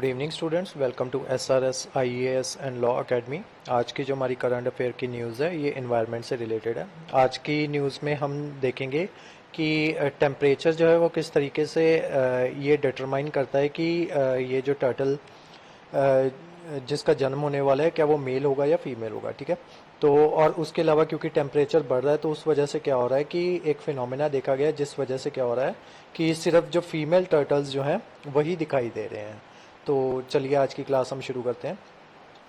Evening students, welcome to SRS IAS and law academy. आज की जो हमारी करंट अफेयर की न्यूज़ है ये इन्वायरमेंट से रिलेटेड है। आज की न्यूज़ में हम देखेंगे कि टेम्परेचर जो है वो किस तरीके से ये डिटरमाइन करता है कि ये जो टर्टल जिसका जन्म होने वाला है क्या वो मेल होगा या फीमेल होगा। ठीक है, तो और उसके अलावा क्योंकि टेम्परेचर बढ़ रहा है तो उस वजह से क्या हो रहा है कि एक फिनोमेना देखा गया जिस वजह से क्या हो रहा है कि सिर्फ जो फीमेल टर्टल्स जो हैं वही दिखाई दे रहे हैं। तो चलिए आज की क्लास हम शुरू करते हैं।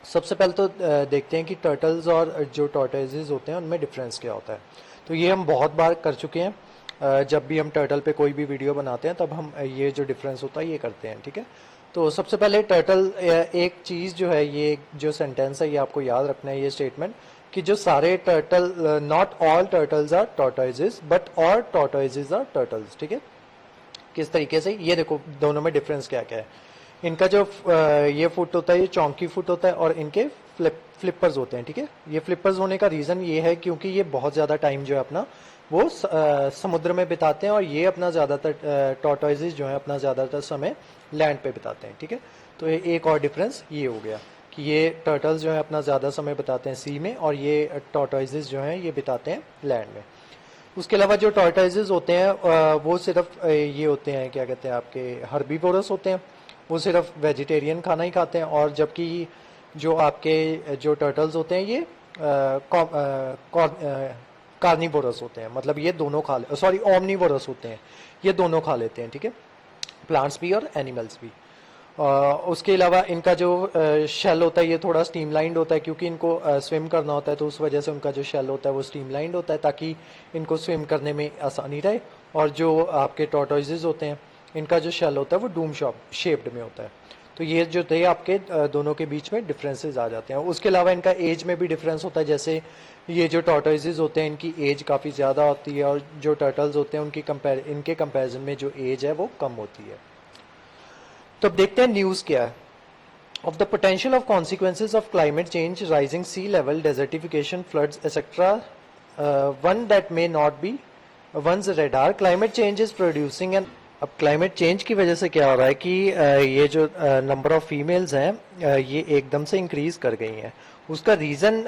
सबसे पहले तो देखते हैं कि टर्टल्स और जो टॉर्टोइजेस होते हैं उनमें डिफरेंस क्या होता है। तो ये हम बहुत बार कर चुके हैं, जब भी हम टर्टल पे कोई भी वीडियो बनाते हैं तब हम ये जो डिफरेंस होता है ये करते हैं। ठीक है, तो सबसे पहले टर्टल एक चीज़ जो है, ये जो सेंटेंस है ये आपको याद रखना है, ये स्टेटमेंट कि जो सारे turtle, not all turtles are tortoises but all tortoises are turtles. ठीक है, किस तरीके से ये देखो दोनों में डिफरेंस क्या क्या है। इनका जो ये फुट होता है ये चौंकी फुट होता है और इनके फ्लिपर्स होते हैं। ठीक है, ये फ्लिपर्स होने का रीज़न ये है क्योंकि ये बहुत ज़्यादा टाइम जो है अपना वो समुद्र में बिताते हैं और ये अपना ज़्यादातर टॉर्टोइजेस जो है अपना ज़्यादातर समय लैंड पे बिताते हैं। ठीक है, तो एक और डिफरेंस ये हो गया कि ये टर्टल्स जो है अपना ज़्यादा समय बिताते हैं सी में और ये टॉर्टोइजेस जो हैं ये बिताते हैं लैंड में। उसके अलावा जो टॉर्टोइजेस होते हैं वो सिर्फ ये होते हैं, क्या कहते हैं, आपके हर्बीवोरस होते हैं, वो सिर्फ वेजिटेरियन खाना ही खाते हैं। और जबकि जो आपके जो टर्टल्स होते हैं ये कार्निवोरस होते हैं, मतलब ये दोनों ओमनीवोरस होते हैं, ये दोनों खा लेते हैं। ठीक है, प्लांट्स भी और एनिमल्स भी। उसके अलावा इनका जो शेल होता है ये थोड़ा स्ट्रीमलाइंड होता है क्योंकि इनको स्विम करना होता है, तो उस वजह से उनका जो शेल होता है वो स्ट्रीमलाइंड होता है ताकि इनको स्विम करने में आसानी रहे। और जो आपके टॉर्टोइजेस होते हैं इनका जो शेल होता है वो डूम शेप्ड में होता है। तो ये जो थे आपके दोनों के बीच में डिफरेंसेस आ जाते हैं। उसके अलावा इनका एज में भी डिफरेंस होता है, जैसे ये जो टॉर्टोइजेस होते हैं इनकी एज काफ़ी ज़्यादा होती है और जो टर्टल्स होते हैं इनके कंपेरिजन में जो एज है वो कम होती है। तो अब देखते हैं न्यूज़ क्या है। Of the potential of consequences of climate change, rising sea level, desertification, floods etcetera, one that may not be one's radar, climate change is producing an. अब क्लाइमेट चेंज की वजह से क्या हो रहा है कि ये जो नंबर ऑफ फीमेल्स हैं ये एकदम से इंक्रीज कर गई हैं। उसका रीज़न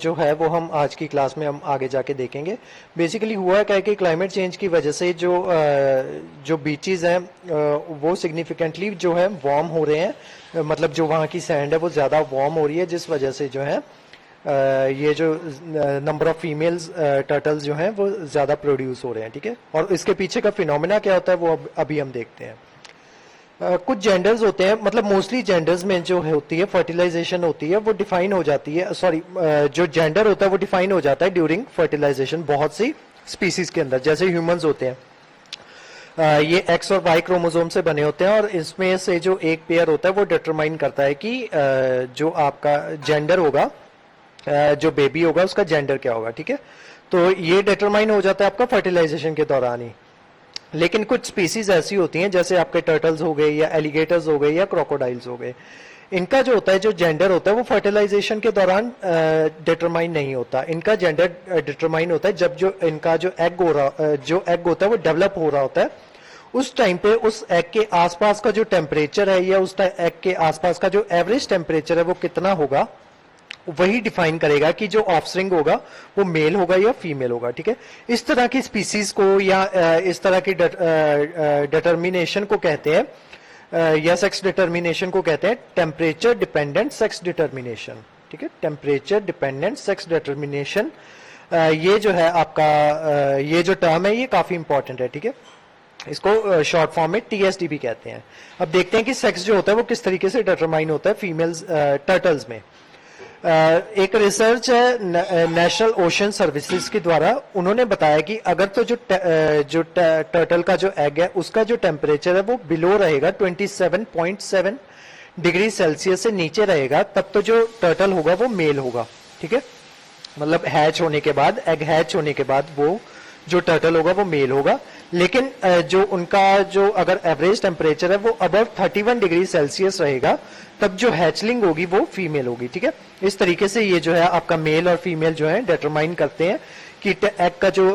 जो है वो हम आज की क्लास में हम आगे जाके देखेंगे। बेसिकली हुआ क्या है कि क्लाइमेट चेंज की वजह से जो बीचेस हैं वो सिग्निफिकेंटली जो है वार्म हो रहे हैं, मतलब जो वहाँ की सैंड है वो ज़्यादा वार्म हो रही है, जिस वजह से जो है ये जो नंबर ऑफ फीमेल्स टर्टल्स जो हैं वो ज़्यादा प्रोड्यूस हो रहे हैं। ठीक है, और इसके पीछे का फिनोमेना क्या होता है वो अभी हम देखते हैं। कुछ जेंडर्स होते हैं, मतलब मोस्टली जेंडर्स में जो होती है फर्टिलाइजेशन होती है वो डिफाइन हो जाती है, जो जेंडर होता है वो डिफाइन हो जाता है ड्यूरिंग फर्टिलाइजेशन बहुत सी स्पीसीज के अंदर। जैसे ह्यूमंस होते हैं, ये एक्स और वाई क्रोमोसोम से बने होते हैं और इसमें से जो एक पेयर होता है वो डिटरमाइन करता है कि जो आपका जेंडर होगा, जो बेबी होगा उसका जेंडर क्या होगा। ठीक है, तो ये डिटरमाइन हो जाता है आपका फर्टिलाइजेशन के दौरान ही। लेकिन कुछ स्पीसीज ऐसी होती हैं जैसे आपके टर्टल्स हो गए या एलिगेटर्स हो गए या क्रोकोडाइल्स हो गए, इनका जो होता है जो जेंडर होता है वो फर्टिलाइजेशन के दौरान डिटरमाइन नहीं होता। इनका जेंडर डिटरमाइन होता है जब जो इनका जो एग होता है वो डेवलप हो रहा होता है, उस टाइम पे उस एग के आसपास का जो टेम्परेचर है या उस एग के आसपास का जो एवरेज टेम्परेचर है वो कितना होगा, वही डिफाइन करेगा कि जो ऑफस्प्रिंग होगा वो मेल होगा या फीमेल होगा। ठीक है, इस तरह की स्पीसीज को या इस तरह की डिटर्मिनेशन को कहते हैं या सेक्स डिटर्मिनेशन को कहते हैं टेम्परेचर डिपेंडेंट सेक्स डिटर्मिनेशन। ठीक है, टेम्परेचर डिपेंडेंट सेक्स डिटर्मिनेशन, ये जो है आपका ये जो टर्म है ये काफी इंपॉर्टेंट है। ठीक है, इसको शॉर्ट फॉर्म में TSD भी कहते हैं। अब देखते हैं कि सेक्स जो होता है वो किस तरीके से डिटरमाइन होता है फीमेल्स टर्टल्स में। एक रिसर्च है नेशनल ओशन सर्विसेज के द्वारा, उन्होंने बताया कि अगर तो जो टर्टल का जो एग है उसका जो टेम्परेचर है वो बिलो रहेगा 27.7 डिग्री सेल्सियस से नीचे रहेगा, तब तो जो टर्टल होगा वो मेल होगा। ठीक है, मतलब हैच होने के बाद, एग हैच होने के बाद वो जो टर्टल होगा वो मेल होगा। लेकिन जो उनका जो अगर एवरेज टेम्परेचर है वो अबव 31 डिग्री सेल्सियस रहेगा, तब जो हैचलिंग होगी वो फीमेल होगी। ठीक है, इस तरीके से ये जो है आपका मेल और फीमेल जो है डिटरमाइन करते हैं कि एग का जो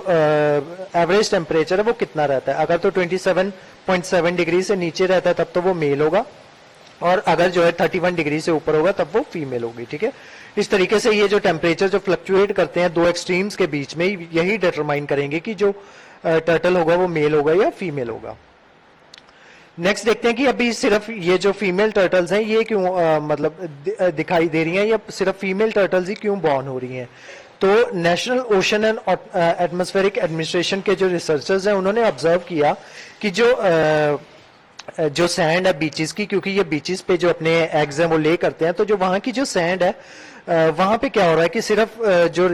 एवरेज टेम्परेचर है वो कितना रहता है। अगर तो 27.7 डिग्री से नीचे रहता है तब तो वो मेल होगा, और अगर जो है 31 डिग्री से ऊपर होगा तब वो फीमेल होगी, ठीक है। इस तरीके से ये जो टेम्परेचर जो फ्लक्चुएट करते हैं दो एक्सट्रीम्स के बीच में, यही डिटरमाइन करेंगे कि जो टर्टल होगा वो मेल होगा या फीमेल होगा। नेक्स्ट देखते हैं कि अभी सिर्फ ये जो फीमेल टर्टल्स हैं ये क्यों मतलब दिखाई दे रही हैं, या सिर्फ फीमेल टर्टल्स ही क्यों बॉर्न हो रही हैं। तो national ocean and atmospheric administration के जो रिसर्चर्स हैं उन्होंने ऑब्जर्व किया कि जो सैंड है बीचेस की, क्योंकि ये बीचेस पे जो अपने एग्स हैं वो ले करते हैं, तो जो वहाँ की जो सैंड है वहाँ पे क्या हो रहा है कि सिर्फ जो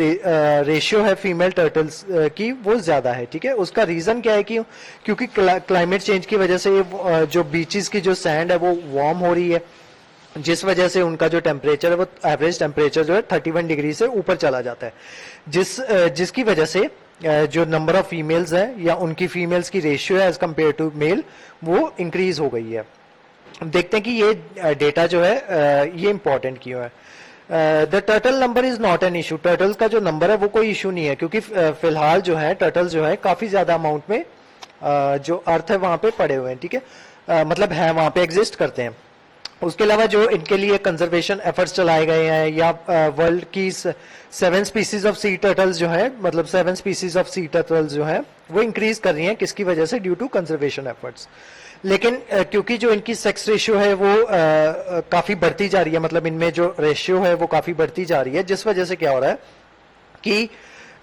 रेशियो है फीमेल टर्टल्स की वो ज्यादा है, ठीक है। उसका रीजन क्या है कि क्योंकि क्लाइमेट चेंज की वजह से ये जो बीचेस की जो सैंड है वो वार्म हो रही है, जिस वजह से उनका जो टेम्परेचर है वो एवरेज टेम्परेचर जो है 31 डिग्री से ऊपर चला जाता है, जिसकी वजह से जो नंबर ऑफ फीमेल्स है या उनकी फीमेल्स की रेशियो है एज कम्पेयर टू मेल वो इंक्रीज हो गई है। देखते हैं कि ये डेटा जो है ये इंपॉर्टेंट क्यों है। The turtle number is not an issue, turtles का जो नंबर है वो कोई इशू नहीं है, क्योंकि फिलहाल जो है टर्टल्स जो है काफी ज्यादा अमाउंट में जो अर्थ है वहां पे पड़े हुए हैं, ठीक है, मतलब है वहां पे एग्जिस्ट करते हैं। उसके अलावा जो इनके लिए कंजर्वेशन एफर्ट्स चलाए गए हैं, या वर्ल्ड की 7 स्पीसीज ऑफ सी टर्टल्स जो है, मतलब 7 स्पीसीज ऑफ सी टर्टल्स जो है वो इंक्रीज कर रही हैं, किसकी वजह से, ड्यू टू कंजर्वेशन एफर्ट्स। लेकिन क्योंकि जो इनकी सेक्स रेशियो है वो काफी बढ़ती जा रही है, मतलब इनमें जो रेशियो है वो काफी बढ़ती जा रही है, जिस वजह से क्या हो रहा है कि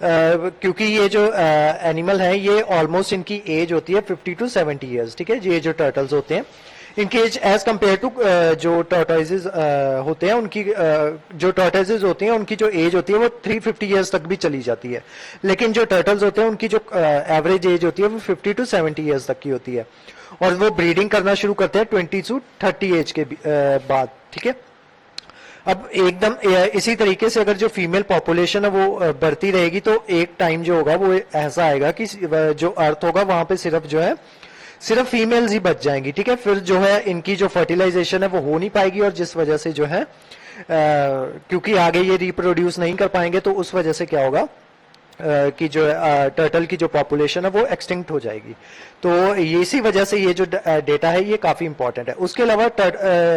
क्योंकि ये जो एनिमल है ये ऑलमोस्ट इनकी एज होती है 50 to 70 ईयर्स, ठीक है। ये जो टर्टल्स होते हैं इनकी एज एज कम्पेयर टू जो टॉर्टोइजेस होते हैं, उनकी जो टॉर्टोइजेस होती हैं उनकी जो एज होती है वो 350 ईयर्स तक भी चली जाती है, लेकिन जो टर्टल्स होते हैं उनकी जो एवरेज एज होती है वो 50 to 70 ईयर्स तक की होती है, और वो ब्रीडिंग करना शुरू करते हैं 20 to 30 एज के बाद, ठीक है। अब एकदम इसी तरीके से अगर जो फीमेल पॉपुलेशन है वो बढ़ती रहेगी तो एक टाइम जो होगा वो ऐसा आएगा कि जो अर्थ होगा वहां पे सिर्फ जो है सिर्फ फीमेल्स ही बच जाएंगी, ठीक है। फिर जो है इनकी जो फर्टिलाइजेशन है वो हो नहीं पाएगी, और जिस वजह से जो है क्योंकि आगे ये रिप्रोड्यूस नहीं कर पाएंगे तो उस वजह से क्या होगा कि जो टर्टल की जो पॉपुलेशन है वो एक्सटिंक्ट हो जाएगी। तो ये इसी वजह से ये जो डेटा है ये काफी इंपॉर्टेंट है। उसके अलावा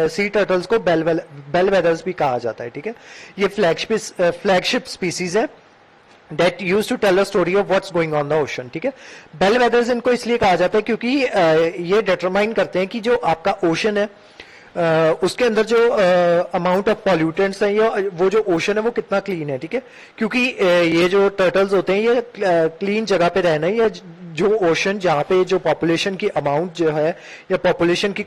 सी टर्टल्स को बेल वेदर्स भी कहा जाता है, ठीक है। ये फ्लैगशिप स्पीसीज है that used to tell a story of what's going on the ocean, ठीक है। बेल वेदर्स इनको इसलिए कहा जाता है क्योंकि ये डिटरमाइन करते हैं कि जो आपका ओशन है उसके अंदर जो अमाउंट ऑफ पॉल्यूटेंट्स हैं या वो जो ओशन है वो कितना क्लीन है, ठीक है। क्योंकि ये जो टर्टल्स होते हैं ये क्लीन जगह पे रहना है, या जो ओशन जहाँ पे जो पॉपुलेशन की अमाउंट जो है या पॉपुलेशन की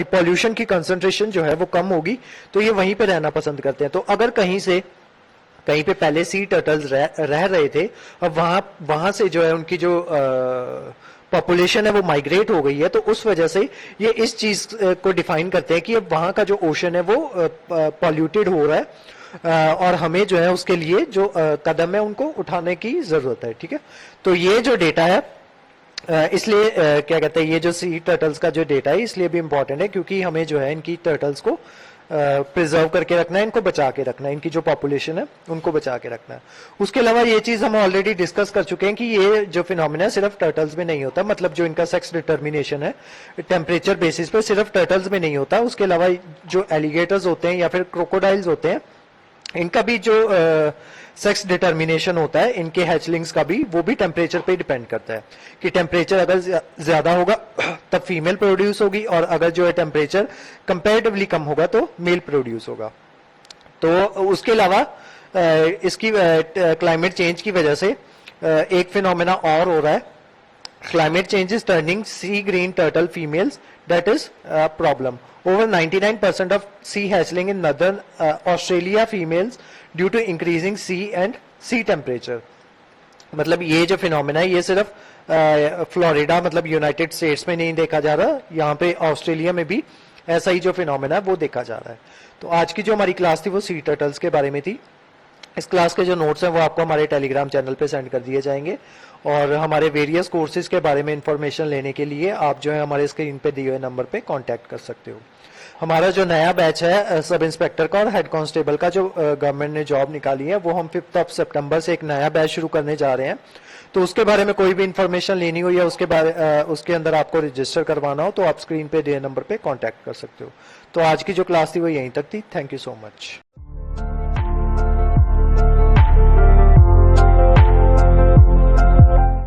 पॉल्यूशन की कंसंट्रेशन जो है वो कम होगी, तो ये वहीं पे रहना पसंद करते हैं। तो अगर कहीं पे पहले सी टर्टल्स रह रहे थे, अब वहां से जो है उनकी जो पॉपुलेशन है वो माइग्रेट हो गई है, तो उस वजह से ये इस चीज को डिफाइन करते हैं कि अब वहां का जो ओशन है वो पॉल्यूटेड हो रहा है, और हमें जो है उसके लिए जो कदम है उनको उठाने की जरूरत है, ठीक है। तो ये जो डेटा है इसलिए क्या कहते हैं, ये जो सी टर्टल्स का जो डेटा है इसलिए भी इंपॉर्टेंट है क्योंकि हमें जो है इनकी टर्टल्स को प्रिजर्व करके रखना है, इनको बचा के रखना है, इनकी जो पॉपुलेशन है उनको बचा के रखना है। उसके अलावा ये चीज हम ऑलरेडी डिस्कस कर चुके हैं कि ये जो फिनोमिना है सिर्फ टर्टल्स में नहीं होता, मतलब जो इनका सेक्स डिटर्मिनेशन है टेम्परेचर बेसिस पे सिर्फ टर्टल्स में नहीं होता, उसके अलावा जो एलिगेटर्स होते हैं या फिर क्रोकोडाइल्स होते हैं इनका भी जो सेक्स डिटर्मिनेशन होता है, इनके हैचलिंग्स का भी वो भी टेम्परेचर पे डिपेंड करता है कि टेम्परेचर अगर ज्यादा होगा तब फीमेल प्रोड्यूस होगी, और अगर जो है टेम्परेचर कंपैरेटिवली कम होगा तो मेल प्रोड्यूस होगा। तो उसके अलावा इसकी क्लाइमेट चेंज की वजह से एक फिनोमेना और हो रहा है, climate change is turning sea green turtle females, that is a problem. Over 99% of sea hatchling in northern Australia females due to increasing sea and sea temperature. मतलब ये जो फिनोमेना है ये सिर्फ फ्लोरिडा मतलब यूनाइटेड स्टेट्स में नहीं देखा जा रहा, यहाँ पे ऑस्ट्रेलिया में भी ऐसा ही जो फिनोमेना है वो देखा जा रहा है। तो आज की जो हमारी क्लास थी वो सी टर्टल्स के बारे में थी। इस क्लास के जो नोट्स हैं वो आपको हमारे टेलीग्राम चैनल पे सेंड कर दिए जाएंगे, और हमारे वेरियस कोर्सेज के बारे में इंफॉर्मेशन लेने के लिए आप जो है हमारे स्क्रीन पे दिए हुए नंबर पे कांटेक्ट कर सकते हो। हमारा जो नया बैच है सब इंस्पेक्टर का और हेड कांस्टेबल का जो गवर्नमेंट ने जॉब निकाली है, वो हम 5 सितंबर से एक नया बैच शुरू करने जा रहे हैं। तो उसके बारे में कोई भी इंफॉर्मेशन लेनी हो या उसके अंदर आपको रजिस्टर करवाना हो तो आप स्क्रीन पे दिए नंबर पे कांटेक्ट कर सकते हो। तो आज की जो क्लास थी वो यहीं तक थी। Thank you so much.